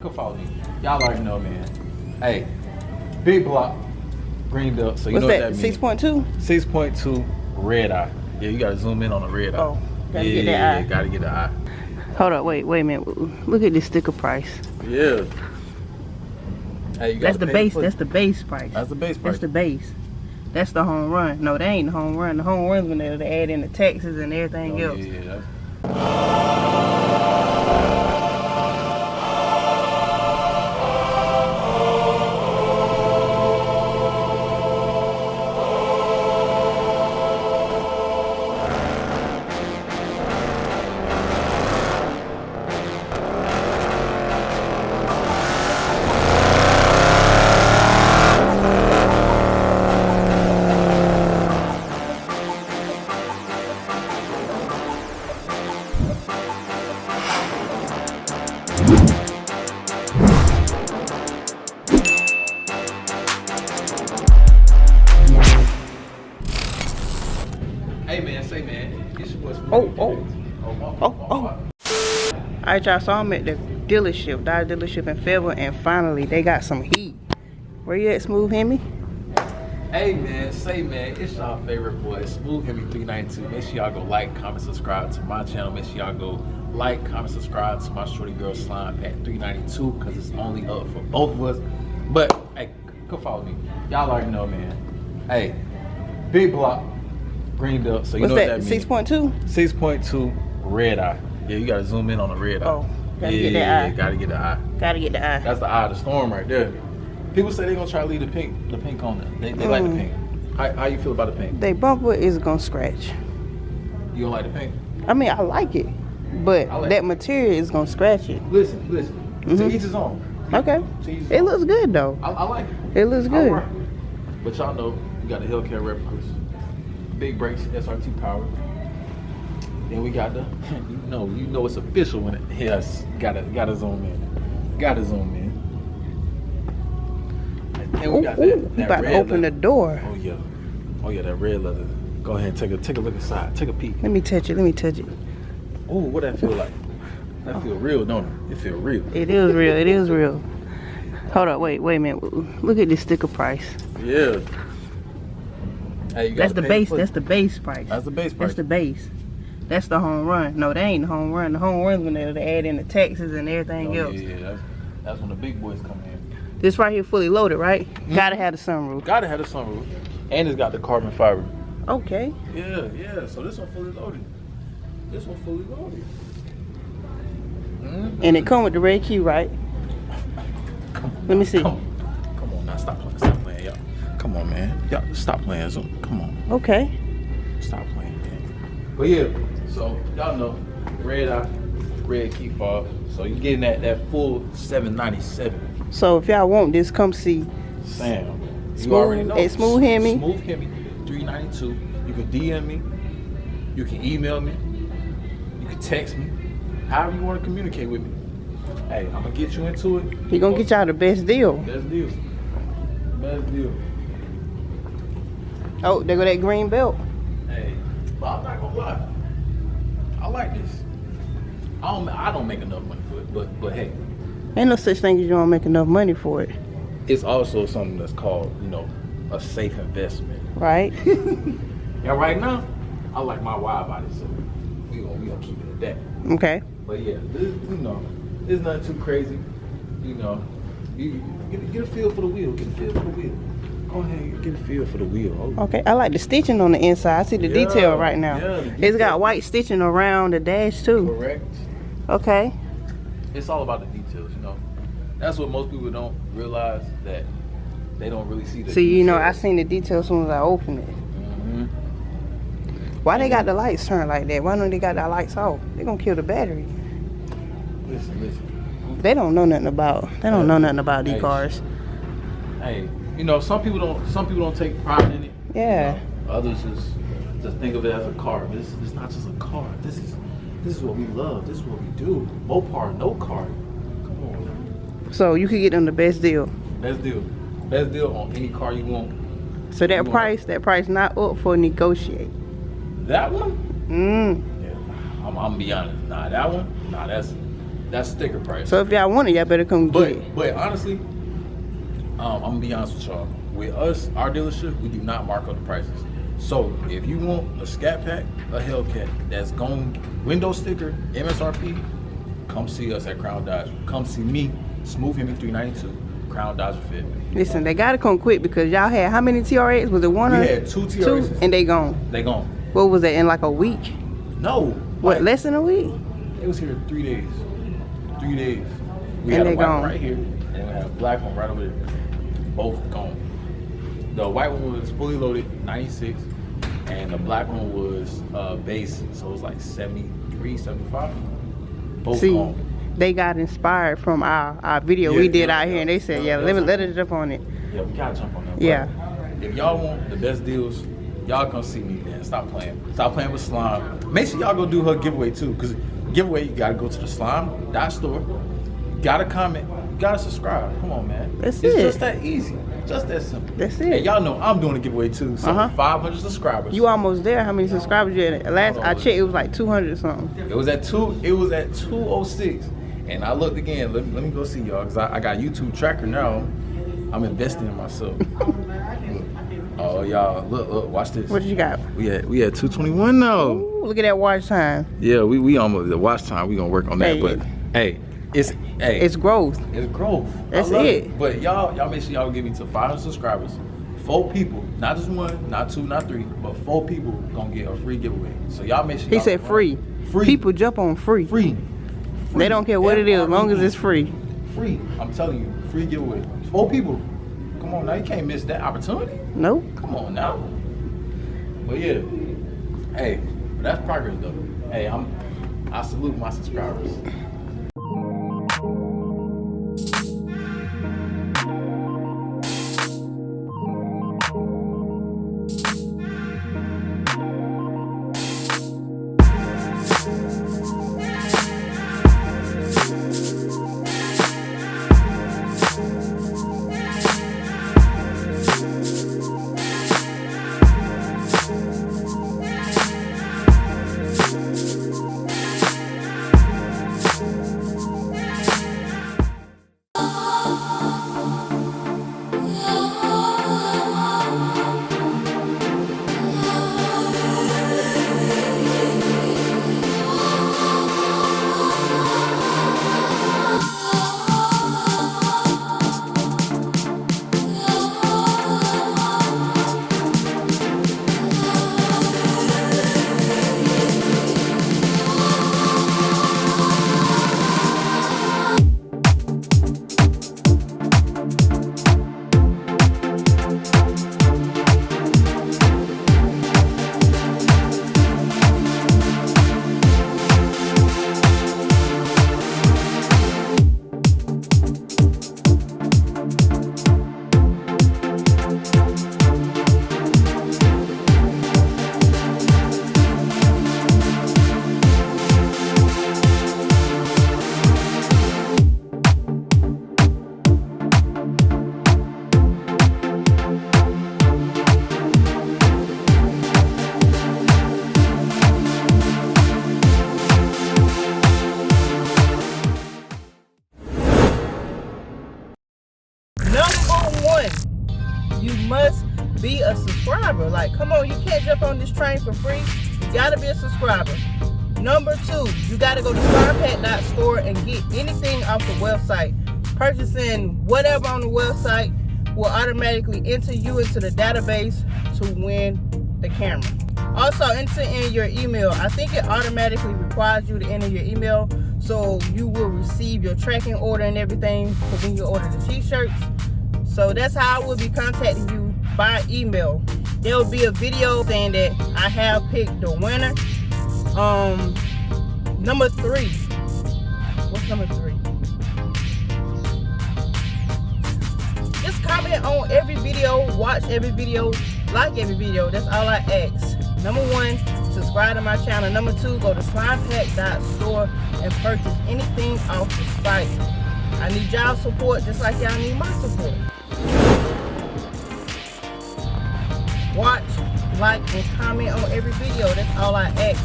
Go follow me. Y'all already know, man. Hey, big block, green belt. So you What's know that? what that means. 6.2? 6.2 red eye. Yeah, you gotta zoom in on the red eye. Oh, gotta get that eye. Yeah, gotta get the eye. Hold up, wait a minute. Look at this sticker price. Yeah. Hey, you That's the pay base. for it. That's the base price. That's the base price. That's the base. That's the home run. No, that ain't the home run. The home run's when they add in the taxes and everything else. Yeah. Hey man, say man, it's your boy. Alright, y'all, so I'm at the dealership, Dodge dealership in Fayetteville, and finally they got some heat. Where you at, Smooth Hemi? Hey man, say man, it's y'all favorite boy, Smooth Hemi 392. Make sure y'all go like, comment, subscribe to my channel. Make sure y'all go like, comment, subscribe to my shorty girl Slime at 392 because it's only up for both of us. But hey, go follow me. Y'all already know, man. Hey, big block, green belt. So you What's know that? what that means. 6.2? 6.2 red eye. Yeah, you gotta zoom in on the red eye. Oh, gotta get that eye. Yeah, gotta get the eye. Gotta get the eye. That's the eye of the storm right there. People say they're gonna try to leave the pink on there. They like the pink. How you feel about the pink? They bumper is gonna scratch. You don't like the pink? I mean, I like it, but like that it. material is gonna scratch it. Listen. To each his own. Okay. To each his It own. looks good though. I like it. It looks good. Alright. But y'all know we got the Hellcat replicas, big brakes, SRT power. Then we got the, you know it's official when it yes, gotta zoom in. Gotta zoom in. And we got that you red about to open leather. the door. Oh yeah, that red leather. Go ahead and take a look inside. Take a peek. Let me touch it. Oh, what that feel like? That feel real, don't it? It feel real. It is real. It is real. Hold up, wait a minute. Look at this sticker price. Yeah. Hey, you That's the base. for it. That's the base price. That's the base price. That's the base. That's the home run. No, that ain't the home run. The home run's when they add in the taxes and everything else. Yeah. That's when the big boys come in. This right here fully loaded, right? Gotta have the sunroof. Gotta have the sunroof, and it's got the carbon fiber. Okay. Yeah. So this one fully loaded. And it come with the red key, right? Let me see. Come on now, stop playing, y'all. Come on, man. Y'all, stop playing. Zoom. Come on. Okay. Stop playing, man. But yeah, so y'all know, red eye, red key fob. So you're getting that full 797. So if y'all want this, come see Sam. You Smooth- already know. it's Smooth Hemi. Smooth Hemi 392. You can DM me. You can email me. You can text me. However you want to communicate with me. Hey, I'm gonna get you into it. He gonna get y'all the best deal. Best deal. Oh, there go that green belt. Hey, but I'm not gonna lie. I like this. I don't make enough money for it, but hey, Ain't no such thing as you don't make enough money for it, it's also something that's called, a safe investment. right? Yeah, right now, I like my wide body, so we gonna keep it at that. Okay. But yeah, it's nothing too crazy. You get a feel for the wheel. Go ahead, and get a feel for the wheel. Oh. Okay, I like the stitching on the inside. I see the detail right now. Yeah, the It's detail. got white stitching around the dash too. Correct. Okay. It's all about the details, That's what most people don't realize, that they don't really see the See, details. I seen the detail as soon as I opened it. Mhm. Why they got the lights turned like that? Why don't they got the lights off? They gonna kill the battery. Listen. They don't know nothing about. They don't know nothing about these Hey. cars. Hey, some people don't take pride in it. Yeah. Others just think of it as a car. But it's not just a car. This is what we love. This is what we do. Mopar, no car. Come on, man. So you could get them the best deal. Best deal on any car you want. So that price not up for negotiate. That one? Mm. Yeah, I'm gonna be honest. Nah, that one. Nah, That's sticker price. So if y'all want it, y'all better come get it. But honestly, I'm gonna be honest with y'all. With us, our dealership, we do not mark up the prices. So if you want a Scat Pack, a Hellcat that's going window sticker, MSRP, come see us at Crown Dodge. Come see me, Smooth Hemi 392, Crown Dodge Fit. Listen, they gotta come quick because y'all had how many TRX? Was it one or? We had 2 TRXs. And they gone. They gone. What was that, in like a week? No. What, like, less than a week? It was here 3 days. 3 days. We And had a they white gone. one right here, and we had a black one right over there. Both gone. The white one was fully loaded, 96, and the black one was base, so it was like 73, 75. Both See, gone. they got inspired from our video we did out here, and they said, let us jump on it. Yeah, we gotta jump on that. Yeah. But if y'all want the best deals, y'all come see me, man. Stop playing. Stop playing with Slime. Make sure y'all go do her giveaway too, because giveaway, you gotta go to the slime.store, gotta comment, gotta subscribe. Come on, man. That's it's it. just that easy. Just that simple. That's it. And y'all know I'm doing a giveaway too. So 500 subscribers. You almost there. How many subscribers you at? Last I checked, it was like 200 or something. It was at 206. And I looked again. Let me go see y'all, because I got YouTube tracker now. I'm investing in myself. Oh, y'all, look, watch this. What you got? We had 221 now. Ooh, look at that watch time. Yeah, we almost, the watch time, we gonna work on that. Hey. But hey, it's growth. It's growth. That's I love it. But y'all make sure y'all give me to 500 subscribers. 4 people, not just 1, not 2, not 3, but 4 people gonna get a free giveaway. So y'all make sure. He said free. Free. People jump on free. Free. They don't care what it is, as long as it's free. Free. I'm telling you, free giveaway. 4 people. Come on now, you can't miss that opportunity. Nope. Come on now. But yeah, hey, that's progress though. Hey, I salute my subscribers. You must be a subscriber. Like, come on, you can't jump on this train for free. You gotta be a subscriber. Number 2, you gotta go to scatpack.store and get anything off the website. Purchasing whatever on the website will automatically enter you into the database to win the camera. Also, enter in your email. I think it automatically requires you to enter your email, so you will receive your tracking order and everything for when you order the t-shirts. So that's how I will be contacting you, by email. There will be a video saying that I have picked the winner. Number 3. What's number 3? Just comment on every video, watch every video, like every video. That's all I ask. Number 1, subscribe to my channel. Number 2, go to slimepack.store and purchase anything off the site. I need y'all support just like y'all need my support. Watch, like, and comment on every video. That's all I ask.